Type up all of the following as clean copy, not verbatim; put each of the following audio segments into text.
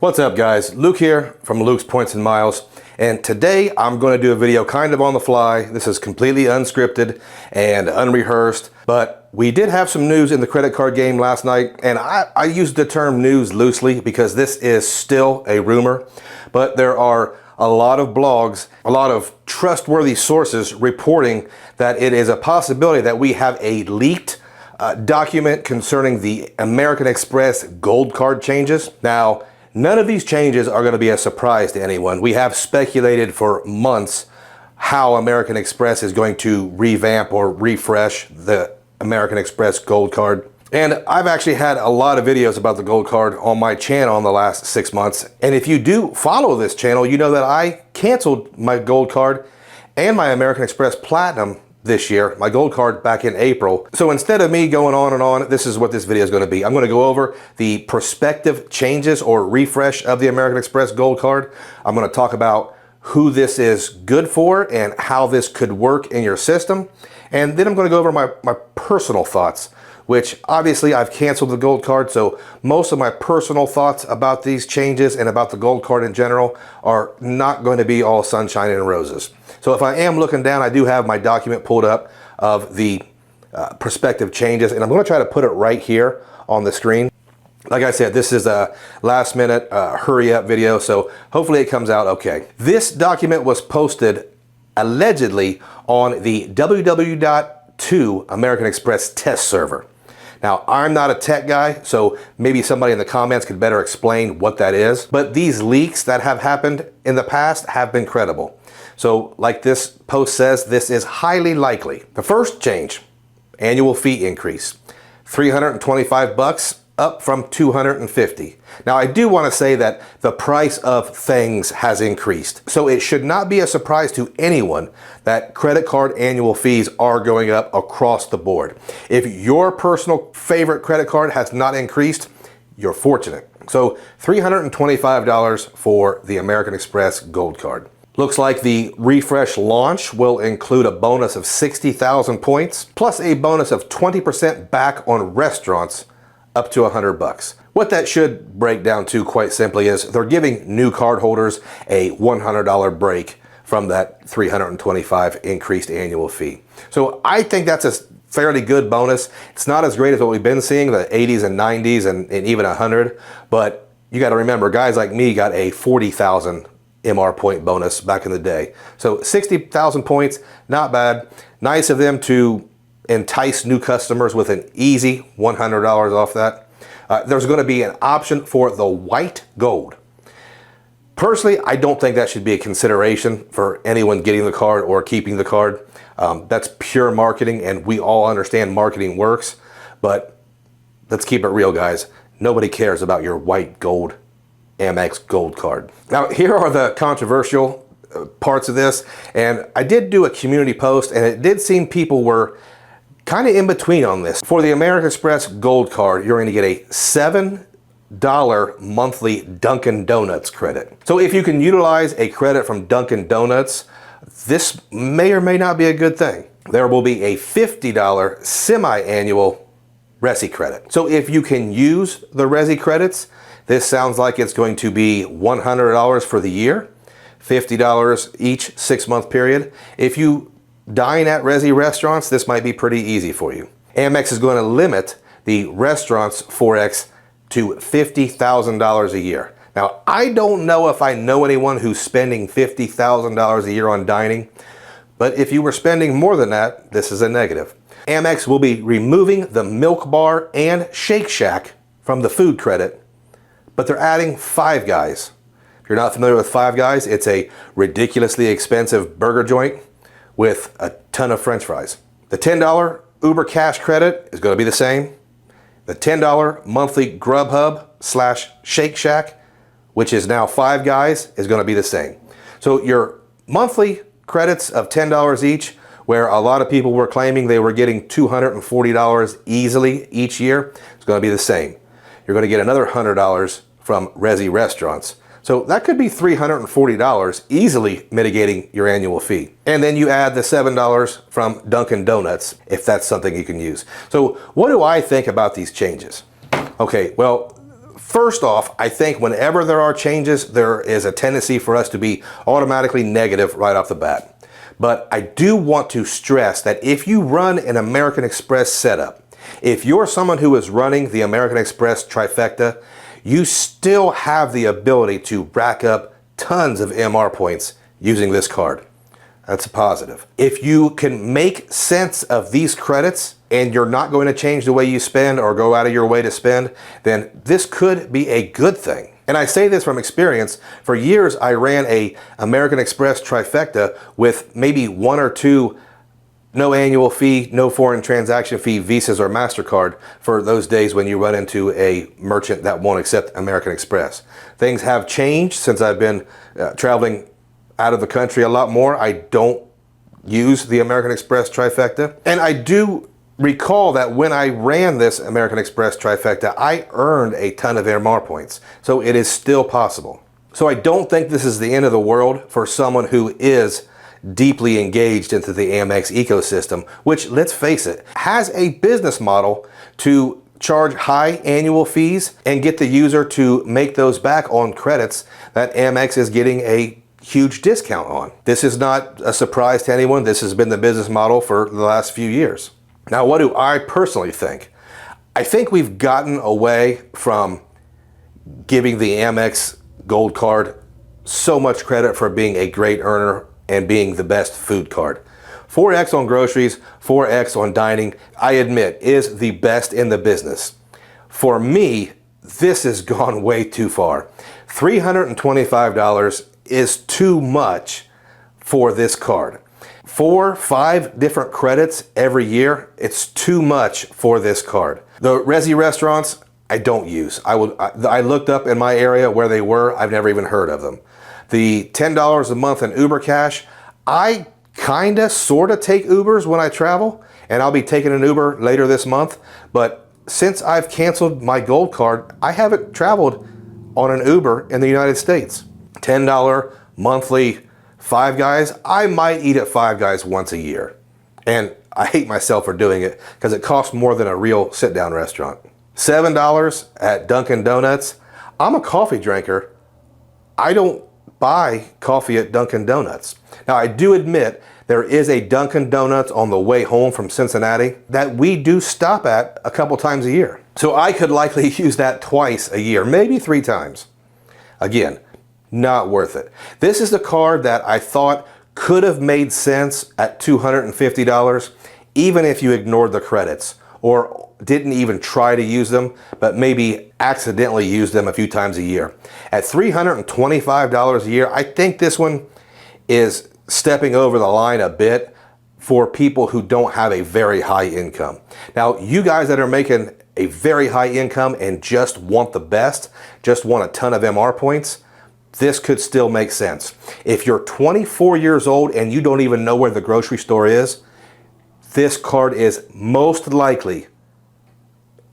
What's up guys, Luke here from Luke's Points and Miles, and today I'm going to do a video kind of on the fly. This is completely unscripted and unrehearsed, but we did have some news in the credit card game last night, and I use the term news loosely because this is still a rumor, but there are a lot of blogs, a lot of trustworthy sources reporting that it is a possibility that we have a leaked document concerning the American Express Gold Card changes. Now, none of these changes are going to be a surprise to anyone. We have speculated for months how American Express is going to revamp or refresh the American Express Gold Card. And I've actually had a lot of videos about the Gold Card on my channel in the last 6 months. And if you do follow this channel, you know that I canceled my Gold Card and my American Express Platinum this year, my Gold Card back in April. So instead of me going on and on, this is what this video is going to be. I'm going to go over the prospective changes or refresh of the American Express Gold Card. I'm going to talk about who this is good for and how this could work in your system. And then I'm going to go over my personal thoughts, which obviously I've canceled the Gold Card. So most of my personal thoughts about these changes and about the Gold Card in general are not going to be all sunshine and roses. So if I am looking down, I do have my document pulled up of the prospective changes, and I'm going to try to put it right here on the screen. Like I said, this is a last minute hurry up video, so hopefully it comes out okay. This document was posted allegedly on the www.2 American Express test server. Now, I'm not a tech guy, so maybe somebody in the comments could better explain what that is, but these leaks that have happened in the past have been credible. So like this post says, this is highly likely. The first change, annual fee increase, $325 up from $250. Now I do want to say that the price of things has increased. So it should not be a surprise to anyone that credit card annual fees are going up across the board. If your personal favorite credit card has not increased, you're fortunate. So $325 for the American Express Gold Card. Looks like the refresh launch will include a bonus of 60,000 points, plus a bonus of 20% back on restaurants up to $100. What that should break down to quite simply is they're giving new cardholders a $100 break from that $325 increased annual fee. So I think that's a fairly good bonus. It's not as great as what we've been seeing, the 80s and 90s and even 100, but you got to remember, guys like me got a 40,000 MR point bonus back in the day. So 60,000 points, not bad. Nice of them to entice new customers with an easy $100 off that. There's going to be an option for the white gold. Personally, I don't think that should be a consideration for anyone getting the card or keeping the card. That's pure marketing, and we all understand marketing works, but let's keep it real, guys. Nobody cares about your white gold Amex Gold Card. Now, here are the controversial parts of this, and I did do a community post, and it did seem people were kind of in between on this. For the American Express Gold Card, you're going to get a $7 monthly Dunkin' Donuts credit. So if you can utilize a credit from Dunkin' Donuts, this may or may not be a good thing. There will be a $50 semi-annual Resi credit. So if you can use the Resi credits, this sounds like it's going to be $100 for the year, $50 each 6-month period. If you dine at Resi restaurants, this might be pretty easy for you. Amex is going to limit the restaurant's Forex to $50,000 a year. Now, I don't know if I know anyone who's spending $50,000 a year on dining, but if you were spending more than that, this is a negative. Amex will be removing the Milk Bar and Shake Shack from the food credit, but they're adding Five Guys. If you're not familiar with Five Guys, it's a ridiculously expensive burger joint with a ton of French fries. The $10 Uber Cash credit is going to be the same. The $10 monthly Grubhub / Shake Shack, which is now Five Guys, is going to be the same. So your monthly credits of $10 each, where a lot of people were claiming they were getting $240 easily each year, it's going to be the same. You're going to get another $100 from Resi restaurants. So that could be $340, easily mitigating your annual fee. And then you add the $7 from Dunkin' Donuts, if that's something you can use. So what do I think about these changes? Okay, well, First off, I think whenever there are changes, there is a tendency for us to be automatically negative right off the bat. But I do want to stress that if you run an American Express setup, if you're someone who is running the American Express trifecta, you still have the ability to rack up tons of MR points using this card. That's a positive. If you can make sense of these credits and you're not going to change the way you spend or go out of your way to spend, then this could be a good thing. And I say this from experience. For years, I ran a American Express trifecta with maybe 1 or 2 no annual fee, no foreign transaction fee Visas or MasterCard for those days when you run into a merchant that won't accept American Express. Things have changed since I've been traveling out of the country a lot more. I don't use the American Express trifecta. And I do recall that when I ran this American Express trifecta, I earned a ton of MR points. So it is still possible. So I don't think this is the end of the world for someone who is deeply engaged into the Amex ecosystem, which, let's face it, has a business model to charge high annual fees and get the user to make those back on credits that Amex is getting a huge discount on. This is not a surprise to anyone. This has been the business model for the last few years. Now, what do I personally think? I think we've gotten away from giving the Amex Gold Card so much credit for being a great earner and being the best food card. 4x on groceries, 4x on dining, I admit, is the best in the business. For me, this has gone way too far. $325 is too much for this card. 4, 5 different credits every year, it's too much for this card. The Resi restaurants, I don't use. I looked up in my area where they were. I've never even heard of them. The $10 a month in Uber Cash, I kinda sorta take Ubers when I travel, and I'll be taking an Uber later this month. But since I've canceled my Gold Card, I haven't traveled on an Uber in the United States. $10 monthly Five Guys, I might eat at Five Guys once a year. And I hate myself for doing it because it costs more than a real sit-down restaurant. $7 at Dunkin' Donuts. I'm a coffee drinker. I don't buy coffee at Dunkin' Donuts. Now, I do admit there is a Dunkin' Donuts on the way home from Cincinnati that we do stop at a couple times a year. So I could likely use that twice a year, maybe 3 times. Again, not worth it. This is the card that I thought could have made sense at $250, even if you ignored the credits or didn't even try to use them, but maybe accidentally used them a few times a year. At $325 a year, I think this one is stepping over the line a bit for people who don't have a very high income. Now, you guys that are making a very high income and just want the best, just want a ton of MR points, this could still make sense. If you're 24 years old and you don't even know where the grocery store is, this card is most likely,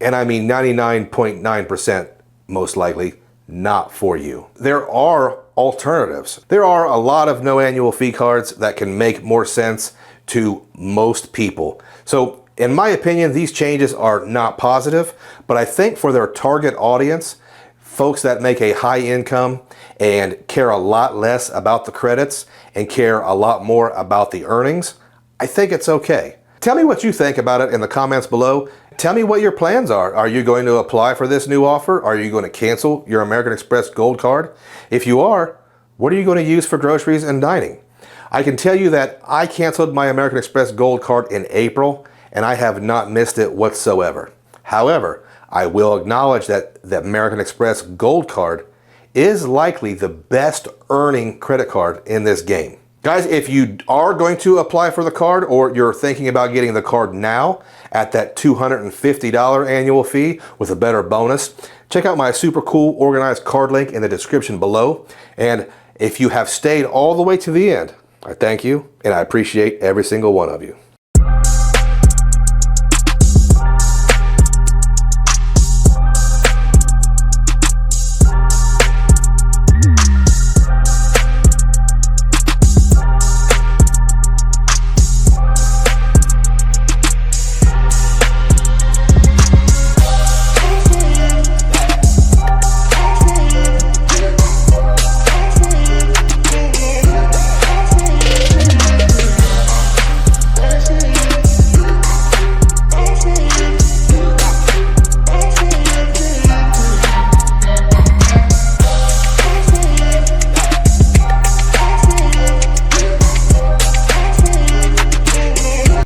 and I mean 99.9% most likely, not for you. There are alternatives. There are a lot of no annual fee cards that can make more sense to most people. So in my opinion, these changes are not positive, but I think for their target audience, folks that make a high income and care a lot less about the credits and care a lot more about the earnings, I think it's okay. Tell me what you think about it in the comments below. Tell me what your plans are. Are you going to apply for this new offer? Are you going to cancel your American Express Gold Card? If you are, what are you going to use for groceries and dining? I can tell you that I canceled my American Express Gold Card in April, and I have not missed it whatsoever. However, I will acknowledge that the American Express Gold Card is likely the best earning credit card in this game. Guys, if you are going to apply for the card or you're thinking about getting the card now at that $250 annual fee with a better bonus, check out my super cool organized card link in the description below. And if you have stayed all the way to the end, I thank you and I appreciate every single one of you.